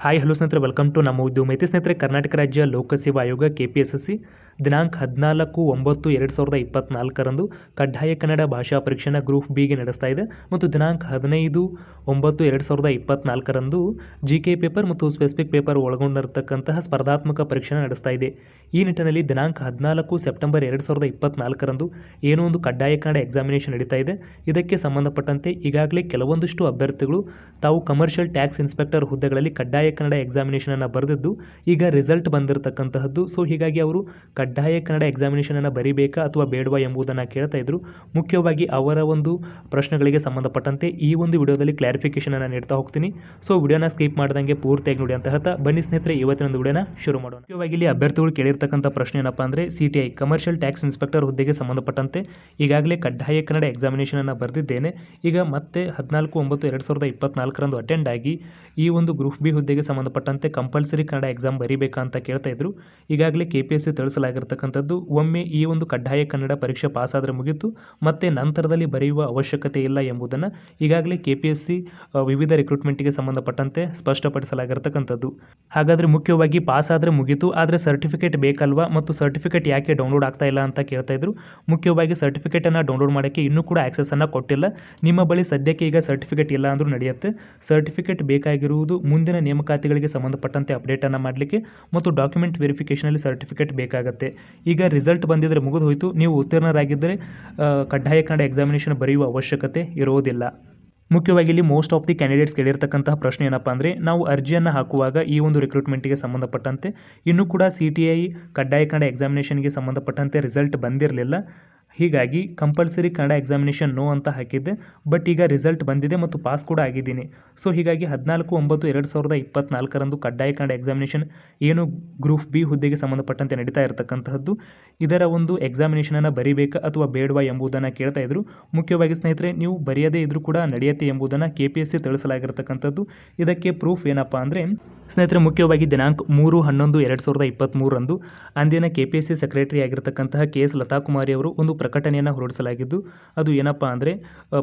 Hi hello ಸ್ನೇಹಿತರೆ, welcome to ನಮ್ಮ ಉದ್ಯೋಗ ಸ್ನೇಹಿತರೆ. ಕರ್ನಾಟಕ ರಾಜ್ಯ ಲೋಕಸೇವಾ ಆಯೋಗ KPSSC ದಿನಾಂಕ 14/9/2024 ಕಡ್ಡಾಯ ಕನ್ನಡ ಭಾಷಾ ಪರೀಕ್ಷೆನ ಗ್ರೂಪ್ ಬಿಗೆ ನಡೆಸ್ತಾ ಇದೆ ಮತ್ತು ದಿನಾಂಕ 15/9/2024 GK ಪೇಪರ್ ಮತ್ತು ಸ್ಪೆಸಿಫಿಕ್ ಪೇಪರ್ ಒಳಗೊಂಡಿರತಕ್ಕಂತಹ ಸ್ಪರ್ಧಾತ್ಮಕ ಪರೀಕ್ಷೆನ ನಡೆಸ್ತಾ ಇದೆ. ಈ ನಿಟ್ಟಿನಲ್ಲಿ ದಿನಾಂಕ 14 ಸೆಪ್ಟೆಂಬರ್ 2024 ಏನೋ ಒಂದು ಕಡ್ಡಾಯ ಕನ್ನಡ ಎಕ್ಸಾಮಿನೇಷನ್ ನಡೀತಾ ಇದೆ. ಇದಕ್ಕೆ ಸಂಬಂಧಪಟ್ಟಂತೆ ಈಗಾಗಲೇ ಕೆಲವೊಂದಿಷ್ಟು ಅಭ್ಯರ್ಥಿಗಳು ತಾವು ಕಮರ್ಷಿಯಲ್ ಟ್ಯಾಕ್ಸ್ ಇನ್ಸ್ಪೆಕ್ಟರ್ ಹುದ್ದೆಗಳಲ್ಲಿ ಕಡ್ಡಾಯ ಕನ್ನಡ ಎಕ್ಸಾಮಿನೇಷನನ್ನು ಬರೆದಿದ್ದು ಈಗ ರಿಸಲ್ಟ್ ಬಂದಿರತಕ್ಕಂತಹದ್ದು. ಸೊ ಹೀಗಾಗಿ ಅವರು ಕಡ್ಡಾಯ ಕನ್ನಡ ಎಕ್ಸಾಮಿನೇಷನನ್ನು ಬರೀಬೇಕಾ ಅಥವಾ ಬೇಡವಾ ಎಂಬುದನ್ನು ಕೇಳ್ತಾ ಇದ್ರು. ಮುಖ್ಯವಾಗಿ ಅವರ ಒಂದು ಪ್ರಶ್ನೆಗಳಿಗೆ ಸಂಬಂಧಪಟ್ಟಂತೆ ಈ ಒಂದು ವಿಡಿಯೋದಲ್ಲಿ ಕ್ಲಾರಿಫಿಕೇಶನ್ ಅನ್ನು ನೀಡ್ತಾ ಹೋಗ್ತೀನಿ. ಸೊ ವಿಡಿಯೋನ ಸ್ಕಿಪ್ ಮಾಡ್ದಂಗೆ ಪೂರ್ತಿಯಾಗಿ ನೋಡಿ ಅಂತ ಹೇಳ್ತಾ ಬನ್ನಿ ಸ್ನೇಹಿತರೆ, ಇವತ್ತಿನ ಒಂದು ವಿಡಿಯೋನ ಶುರು ಮಾಡೋಣ. ಮುಖ್ಯವಾಗಿ ಇಲ್ಲಿ ಅಭ್ಯರ್ಥಿಗಳು ಕೇಳಿರ್ತಕ್ಕಂಥ ಪ್ರಶ್ನೆ ಏನಪ್ಪಾ ಅಂದರೆ CTI ಕಮರ್ಷಿಯಲ್ ಟ್ಯಾಕ್ಸ್ ಇನ್ಸ್ಪೆಕ್ಟರ್ ಹುದ್ದೆಗೆ ಸಂಬಂಧಪಟ್ಟಂತೆ ಈಗಾಗಲೇ ಕಡ್ಡಾಯ ಕನ್ನಡ ಎಕ್ಸಾಮಿನೇಷನನ್ನು ಬರೆದಿದ್ದೇನೆ. ಈಗ ಮತ್ತೆ 14/9/2024 ಅಟೆಂಡ್ ಆಗಿ ಈ ಒಂದು ಗ್ರೂಪ್ ಬಿ ಹುದ್ದೆಗೆ ಸಂಬಂಧಪಟ್ಟಂತೆ ಕಂಪಲ್ಸರಿ ಕನ್ನಡ ಎಕ್ಸಾಮ್ ಬರೀಬೇಕಾ ಅಂತ ಕೇಳ್ತಾ ಇದ್ರು. ಈಗಾಗಲೇ KPSC ತಿಳಿಸಲಾಗಿರ್ತಕ್ಕಂಥದ್ದು, ಒಮ್ಮೆ ಈ ಒಂದು ಕಡ್ಡಾಯ ಕನ್ನಡ ಪರೀಕ್ಷೆ ಪಾಸ್ ಆದರೆ ಮುಗಿತು, ಮತ್ತೆ ನಂತರದಲ್ಲಿ ಬರೆಯುವ ಅವಶ್ಯಕತೆ ಇಲ್ಲ ಎಂಬುದನ್ನು ಈಗಾಗಲೇ KPSC ವಿವಿಧ ರಿಕ್ರೂಟ್ಮೆಂಟ್ಗೆ ಸಂಬಂಧಪಟ್ಟಂತೆ ಸ್ಪಷ್ಟಪಡಿಸಲಾಗಿರ್ತಕ್ಕಂಥದ್ದು. ಹಾಗಾದರೆ ಮುಖ್ಯವಾಗಿ ಪಾಸ್ ಆದರೆ ಮುಗಿತು, ಆದರೆ ಸರ್ಟಿಫಿಕೇಟ್ ಬೇಕಲ್ವಾ ಮತ್ತು ಸರ್ಟಿಫಿಕೇಟ್ ಯಾಕೆ ಡೌನ್ಲೋಡ್ ಆಗ್ತಾ ಇಲ್ಲ ಅಂತ ಕೇಳ್ತಾ ಇದ್ರು. ಮುಖ್ಯವಾಗಿ ಸರ್ಟಿಫಿಕೇಟನ್ನು ಡೌನ್ಲೋಡ್ ಮಾಡೋಕ್ಕೆ ಇನ್ನೂ ಕೂಡ ಆಕ್ಸೆಸನ್ನು ಕೊಟ್ಟಿಲ್ಲ. ನಿಮ್ಮ ಬಳಿ ಸದ್ಯಕ್ಕೆ ಈಗ ಸರ್ಟಿಫಿಕೇಟ್ ಇಲ್ಲ ಅಂದರೂ ನಡೆಯುತ್ತೆ. ಸರ್ಟಿಫಿಕೇಟ್ ಬೇಕಾಗಿರುವುದು ಮುಂದಿನ ನೇಮಕಾತಿಗಳಿಗೆ ಸಂಬಂಧಪಟ್ಟಂತೆ ಅಪ್ಡೇಟನ್ನು ಮಾಡಲಿಕ್ಕೆ ಮತ್ತು ಡಾಕ್ಯುಮೆಂಟ್ ವೆರಿಫಿಕೇಷನಲ್ಲಿ ಸರ್ಟಿಫಿಕೇಟ್ ಬೇಕಾಗುತ್ತೆ. ಈಗ ರಿಸಲ್ಟ್ ಬಂದಿದ್ದರೆ ಮುಗಿದು ಹೋಯಿತು, ನೀವು ಉತ್ತೀರ್ಣರಾಗಿದ್ದರೆ ಕಡ್ಡಾಯ ಕನ್ನಡ ಎಕ್ಸಾಮಿನೇಷನ್ ಬರೆಯುವ ಅವಶ್ಯಕತೆ ಇರೋದಿಲ್ಲ. ಮುಖ್ಯವಾಗಿ ಇಲ್ಲಿ ಮೋಸ್ಟ್ ಆಫ್ ದಿ ಕ್ಯಾಂಡಿಡೇಟ್ಸ್ ಕೇಳಿರ್ತಕ್ಕಂತಹ ಪ್ರಶ್ನೆ ಏನಪ್ಪ ಅಂದರೆ, ನಾವು ಅರ್ಜಿಯನ್ನು ಹಾಕುವಾಗ ಈ ಒಂದು ರಿಕ್ರೂಟ್ಮೆಂಟ್ಗೆ ಸಂಬಂಧಪಟ್ಟಂತೆ ಇನ್ನೂ ಕೂಡ CTI ಕಡ್ಡಾಯ ಕನ್ನಡ ಎಕ್ಸಾಮಿನೇಷನ್ಗೆ ಸಂಬಂಧಪಟ್ಟಂತೆ ರಿಸಲ್ಟ್ ಬಂದಿರಲಿಲ್ಲ. ಹೀಗಾಗಿ ಕಂಪಲ್ಸರಿ ಕನ್ನಡ ಎಕ್ಸಾಮಿನೇಷನ್ ನೋ ಅಂತ ಹಾಕಿದ್ದೆ. ಬಟ್ ಈಗ ರಿಸಲ್ಟ್ ಬಂದಿದೆ ಮತ್ತು ಪಾಸ್ ಕೂಡ ಆಗಿದ್ದೀನಿ. ಸೊ ಹೀಗಾಗಿ 14/9/2024 ಕಡ್ಡಾಯ ಕನ್ನಡ ಎಕ್ಸಾಮಿನೇಷನ್ ಏನು ಗ್ರೂಪ್ ಬಿ ಹುದ್ದೆಗೆ ಸಂಬಂಧಪಟ್ಟಂತೆ ನಡೀತಾ ಇರತಕ್ಕಂತಹದ್ದು, ಇದರ ಒಂದು ಎಕ್ಸಾಮಿನೇಷನನ್ನು ಬರೀಬೇಕಾ ಅಥವಾ ಬೇಡವಾ ಎಂಬುದನ್ನು ಕೇಳ್ತಾ ಇದ್ರು. ಮುಖ್ಯವಾಗಿ ಸ್ನೇಹಿತರೆ, ನೀವು ಬರೆಯದೇ ಇದ್ರೂ ಕೂಡ ನಡೆಯುತ್ತೆ ಎಂಬುದನ್ನು KPSC ತಿಳಿಸಲಾಗಿರ್ತಕ್ಕಂಥದ್ದು. ಇದಕ್ಕೆ ಪ್ರೂಫ್ ಏನಪ್ಪ ಅಂದರೆ ಸ್ನೇಹಿತರೆ, ಮುಖ್ಯವಾಗಿ ದಿನಾಂಕ 3/11/2023 ಅಂದಿನ KPSC ಸೆಕ್ರೆಟರಿ ಆಗಿರ್ತಕ್ಕಂತಹ KS ಲತಾಕುಮಾರಿ ಅವರು ಒಂದು ಪ್ರಕಟಣೆಯನ್ನು ಹೊರಡಿಸಲಾಗಿದ್ದು, ಅದು ಏನಪ್ಪ ಅಂದರೆ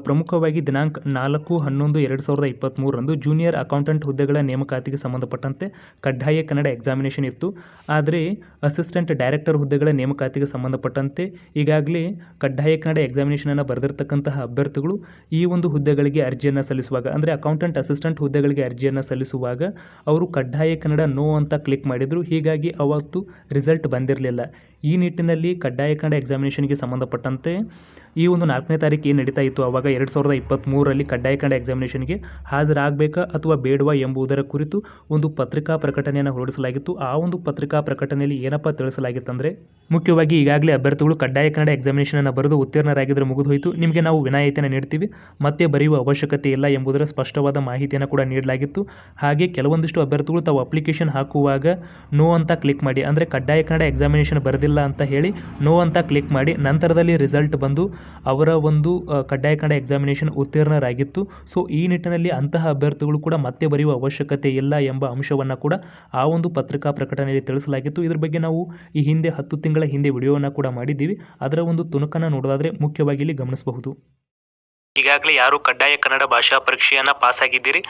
ಪ್ರಮುಖವಾಗಿ ದಿನಾಂಕ 4/11/2023 ಜೂನಿಯರ್ ಅಕೌಂಟೆಂಟ್ ಹುದ್ದೆಗಳ ನೇಮಕಾತಿಗೆ ಸಂಬಂಧಪಟ್ಟಂತೆ ಕಡ್ಡಾಯ ಕನ್ನಡ ಎಕ್ಸಾಮಿನೇಷನ್ ಇತ್ತು. ಆದರೆ ಅಸಿಸ್ಟೆಂಟ್ ಡೈರೆಕ್ಟರ್ ಹುದ್ದೆಗಳ ನೇಮಕಾತಿಗೆ ಸಂಬಂಧಪಟ್ಟಂತೆ ಈಗಾಗಲೇ ಕಡ್ಡಾಯ ಕನ್ನಡ ಎಕ್ಸಾಮಿನೇಷನನ್ನು ಬರೆದಿರ್ತಕ್ಕಂತಹ ಅಭ್ಯರ್ಥಿಗಳು ಈ ಒಂದು ಹುದ್ದೆಗಳಿಗೆ ಅರ್ಜಿಯನ್ನು ಸಲ್ಲಿಸುವಾಗ, ಅಂದರೆ ಅಕೌಂಟೆಂಟ್ ಅಸಿಸ್ಟೆಂಟ್ ಹುದ್ದೆಗಳಿಗೆ ಅರ್ಜಿಯನ್ನು ಸಲ್ಲಿಸುವಾಗ ಅವರು ಕಡ್ಡಾಯ ಕನ್ನಡ ನೋ ಅಂತ ಕ್ಲಿಕ್ ಮಾಡಿದರು. ಹೀಗಾಗಿ ಅವತ್ತು ರಿಸಲ್ಟ್ ಬಂದಿರಲಿಲ್ಲ. ಈ ನಿಟ್ಟಿನಲ್ಲಿ ಕಡ್ಡಾಯ ಕನ್ನಡ ಎಕ್ಸಾಮಿನೇಷನ್ಗೆ ಸಂಬಂಧಪಟ್ಟಂತೆ ಈ ಒಂದು 4ನೇ ತಾರೀಕು ಏನು ನಡೀತಾ ಇತ್ತು, ಆವಾಗ 2023 ಕಡ್ಡಾಯ ಕನ್ನಡ ಎಕ್ಸಾಮಿನೇಷನ್ಗೆ ಹಾಜರಾಗಬೇಕಾ ಅಥವಾ ಬೇಡವಾ ಎಂಬುದರ ಕುರಿತು ಒಂದು ಪತ್ರಿಕಾ ಪ್ರಕಟಣೆಯನ್ನು ಹೊರಡಿಸಲಾಗಿತ್ತು. ಆ ಒಂದು ಪತ್ರಿಕಾ ಪ್ರಕಟಣೆಯಲ್ಲಿ ಏನಪ್ಪ ತಿಳಿಸಲಾಗಿತ್ತಂದರೆ, ಮುಖ್ಯವಾಗಿ ಈಗಾಗಲೇ ಅಭ್ಯರ್ಥಿಗಳು ಕಡ್ಡಾಯ ಕನ್ನಡ ಎಕ್ಸಾಮಿನೇಷನನ್ನು ಬರೆದು ಉತ್ತೀರ್ಣರಾಗಿದ್ದರೆ ಮುಗಿದು ಹೋಯಿತು, ನಿಮಗೆ ನಾವು ವಿನಾಯಿತಿಯನ್ನು ನೀಡ್ತೀವಿ, ಮತ್ತೆ ಬರೆಯುವ ಅವಶ್ಯಕತೆ ಇಲ್ಲ ಎಂಬುದರ ಸ್ಪಷ್ಟವಾದ ಮಾಹಿತಿಯನ್ನು ಕೂಡ ನೀಡಲಾಗಿತ್ತು. ಹಾಗೆ ಕೆಲವೊಂದಿಷ್ಟು ಅಭ್ಯರ್ಥಿಗಳು ತಾವು ಅಪ್ಲಿಕೇಶನ್ ಹಾಕುವಾಗ ನೋ ಅಂತ ಕ್ಲಿಕ್ ಮಾಡಿ, ಅಂದರೆ ಕಡ್ಡಾಯ ಕನ್ನಡ ಎಕ್ಸಾಮಿನೇಷನ್ ಬರೆದಿಲ್ಲ ಅಂತ ಹೇಳಿ ನೋ ಅಂತ ಕ್ಲಿಕ್ ಮಾಡಿ ನಂತರದಲ್ಲಿ ರಿಸಲ್ಟ್ ಬಂದು ಅವರ ಒಂದು ಕಡ್ಡಾಯ ಕನ್ನಡ ಎಕ್ಸಾಮಿನೇಷನ್ ಉತ್ತೀರ್ಣರಾಗಿತ್ತು. ಸೊ ಈ ನಿಟ್ಟಿನಲ್ಲಿ ಅಂತಹ ಅಭ್ಯರ್ಥಿಗಳು ಕೂಡ ಮತ್ತೆ ಬರೆಯುವ ಅವಶ್ಯಕತೆ ಇಲ್ಲ ಎಂಬ ಅಂಶವನ್ನು ಕೂಡ ಆ ಒಂದು ಪತ್ರಿಕಾ ಪ್ರಕಟಣೆಯಲ್ಲಿ ತಿಳಿಸಲಾಗಿತ್ತು. ಇದ್ರ ಬಗ್ಗೆ ನಾವು ಈ ಹಿಂದೆ 10 ತಿಂಗಳ ಹಿಂದೆ ವಿಡಿಯೋವನ್ನು ಕೂಡ ಮಾಡಿದ್ದೀವಿ. ಅದರ ಒಂದು ತುಣುಕನ್ನು ನೋಡೋದಾದರೆ ಮುಖ್ಯವಾಗಿ ಇಲ್ಲಿ ಗಮನಿಸಬಹುದು. ಈಗಾಗಲೇ ಯಾರು ಕಡ್ಡಾಯ ಕನ್ನಡ ಭಾಷಾ ಪರೀಕ್ಷೆಯನ್ನು ಪಾಸ್ ಆಗಿದ್ದೀರಿ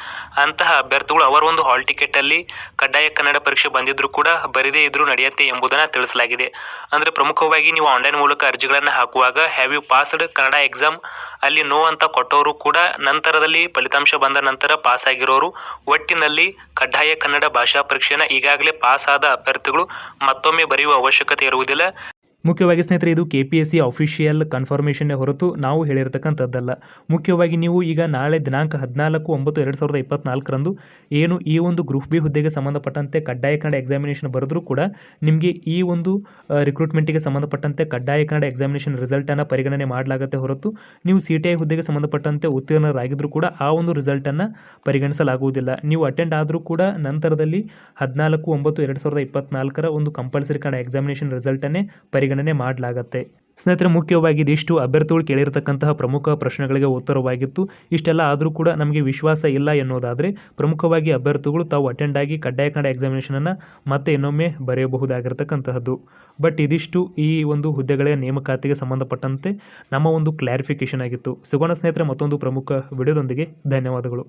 ಅಂತಹ ಅಭ್ಯರ್ಥಿಗಳು ಅವರ ಒಂದು ಹಾಲ್ ಟಿಕೆಟಲ್ಲಿ ಕಡ್ಡಾಯ ಕನ್ನಡ ಪರೀಕ್ಷೆ ಬಂದಿದ್ದರೂ ಕೂಡ ಬರೀದೇ ಇದ್ರೂ ನಡೆಯುತ್ತೆ ಎಂಬುದನ್ನು ತಿಳಿಸಲಾಗಿದೆ. ಅಂದರೆ ಪ್ರಮುಖವಾಗಿ ನೀವು ಆನ್ಲೈನ್ ಮೂಲಕ ಅರ್ಜಿಗಳನ್ನು ಹಾಕುವಾಗ have you passed Kannada exam ಅಲ್ಲಿ ನೋ ಅಂತ ಕೊಟ್ಟವರು ಕೂಡ ನಂತರದಲ್ಲಿ ಫಲಿತಾಂಶ ಬಂದ ನಂತರ ಪಾಸ್ ಆಗಿರೋರು, ಒಟ್ಟಿನಲ್ಲಿ ಕಡ್ಡಾಯ ಕನ್ನಡ ಭಾಷಾ ಪರೀಕ್ಷೆಯನ್ನು ಈಗಾಗಲೇ ಪಾಸ್ ಆದ ಅಭ್ಯರ್ಥಿಗಳು ಮತ್ತೊಮ್ಮೆ ಬರೆಯುವ ಅವಶ್ಯಕತೆ ಇರುವುದಿಲ್ಲ. ಮುಖ್ಯವಾಗಿ ಸ್ನೇಹಿತರೆ, ಇದು KPSC ಅಫಿಷಿಯಲ್ ಕನ್ಫರ್ಮೇಷನ್ನೇ ಹೊರತು ನಾವು ಹೇಳಿರ್ತಕ್ಕಂಥದ್ದಲ್ಲ. ಮುಖ್ಯವಾಗಿ ನೀವು ಈಗ ನಾಳೆ ದಿನಾಂಕ 14/9/2024 ಏನು ಈ ಒಂದು ಗ್ರೂಪ್ ಬಿ ಹುದ್ದೆಗೆ ಸಂಬಂಧಪಟ್ಟಂತೆ ಕಡ್ಡಾಯ ಕನ್ನಡ ಎಕ್ಸಾಮಿನೇಷನ್ ಬರೆದರೂ ಕೂಡ ನಿಮಗೆ ಈ ಒಂದು ರಿಕ್ರೂಟ್ಮೆಂಟಿಗೆ ಸಂಬಂಧಪಟ್ಟಂತೆ ಕಡ್ಡಾಯ ಕನ್ನಡ ಎಕ್ಸಾಮಿನೇಷನ್ ರಿಸಲ್ಟನ್ನು ಪರಿಗಣನೆ ಮಾಡಲಾಗುತ್ತೆ ಹೊರತು ನೀವು CTI ಹುದ್ದೆಗೆ ಸಂಬಂಧಪಟ್ಟಂತೆ ಉತ್ತೀರ್ಣರಾಗಿದ್ದರೂ ಕೂಡ ಆ ಒಂದು ರಿಸಲ್ಟನ್ನು ಪರಿಗಣಿಸಲಾಗುವುದಿಲ್ಲ. ನೀವು ಅಟೆಂಡ್ ಆದರೂ ಕೂಡ ನಂತರದಲ್ಲಿ 14/9/2024 ಒಂದು ಕಂಪಲ್ಸರಿ ಕನ್ನಡ ಎಕ್ಸಾಮಿನೇಷನ್ ರಿಸಲ್ಟನ್ನೇ ಪರಿಗಣನೆ ಮಾಡಲಾಗುತ್ತೆ. ಸ್ನೇಹಿತರೆ, ಮುಖ್ಯವಾಗಿ ಇದಿಷ್ಟು ಅಭ್ಯರ್ಥಿಗಳು ಕೇಳಿರ್ತಕ್ಕಂತಹ ಪ್ರಮುಖ ಪ್ರಶ್ನೆಗಳಿಗೆ ಉತ್ತರವಾಗಿತ್ತು. ಇಷ್ಟೆಲ್ಲ ಆದರೂ ಕೂಡ ನಮಗೆ ವಿಶ್ವಾಸ ಇಲ್ಲ ಎನ್ನುವುದಾದರೆ ಪ್ರಮುಖವಾಗಿ ಅಭ್ಯರ್ಥಿಗಳು ತಾವು ಅಟೆಂಡ್ ಆಗಿ ಕಡ್ಡಾಯ ಕನ್ನಡ ಎಕ್ಸಾಮಿನೇಷನನ್ನು ಮತ್ತೆ ಇನ್ನೊಮ್ಮೆ ಬರೆಯಬಹುದಾಗಿರ್ತಕ್ಕಂತಹದ್ದು. ಬಟ್ ಇದಿಷ್ಟು ಈ ಒಂದು ಹುದ್ದೆಗಳ ನೇಮಕಾತಿಗೆ ಸಂಬಂಧಪಟ್ಟಂತೆ ನಮ್ಮ ಒಂದು ಕ್ಲಾರಿಫಿಕೇಷನ್ ಆಗಿತ್ತು. ಸಿಗೋಣ ಸ್ನೇಹಿತರೆ ಮತ್ತೊಂದು ಪ್ರಮುಖ ವಿಡಿಯೋದೊಂದಿಗೆ. ಧನ್ಯವಾದಗಳು.